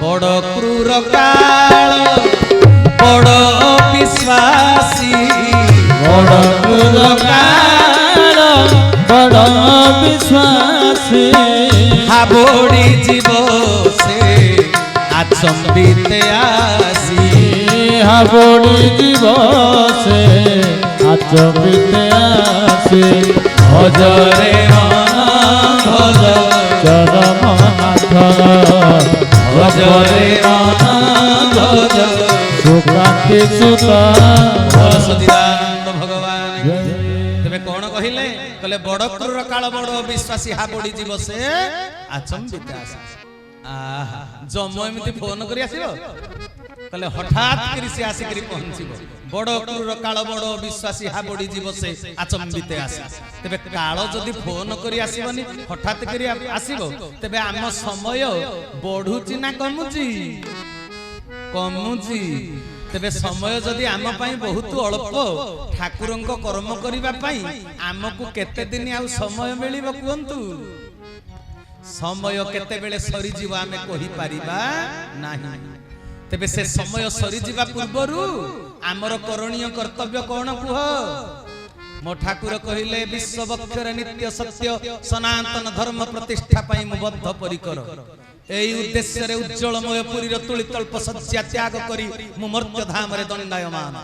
बड़ क्रूर काल बड़ विश्वासी बड़ क्रूर काल बड़ विश्वासी हाबोड़ी जीव से आचंबित आसी हाबोड़ी जीव से आचंबित आसी भजरे भज चरमनाथ भजरे भज सुकांति सुत सदिदानंद भगवान तेरे कौन कहले कहले बड़ क्रूर काल बड़ विश्वासी हाबोड़ी जीव से आचंबित आसी आहा जम एमती फोन करी आसीबो कहले हठात करी से आसी करी पहुंचीबो बड़ क्रूर काल बड़ विश्वासी हाबोड़ी जीव से आचंबित आसी तेबे काल जदी फोन करी आसीबनी हठात करी आसीबो तेबे आम समय बढ़ुची ना कमुची कमुची तेबे समय जदी आम पई बहुत अल्प ठाकुरंक कर्म करिबा पई आमको केते दिन आ समय मिलिबो कुंतु समय केते बेले सरी जीव आमे कहि परिबा नाही तेबे से समय सरी जीवा पूर्वरु आमर करणीय कर्तव्य कोन कुह मो ठाकुर कहिले विश्ववक्षर नित्य सत्य सनातन धर्म प्रतिष्ठा पई मु बद्ध परिकर एई उद्देश्य रे उज्जवलमय पुरी रे तुली तल्प सज्जा त्याग करी मु मर्त्य धाम रे दंडायमान।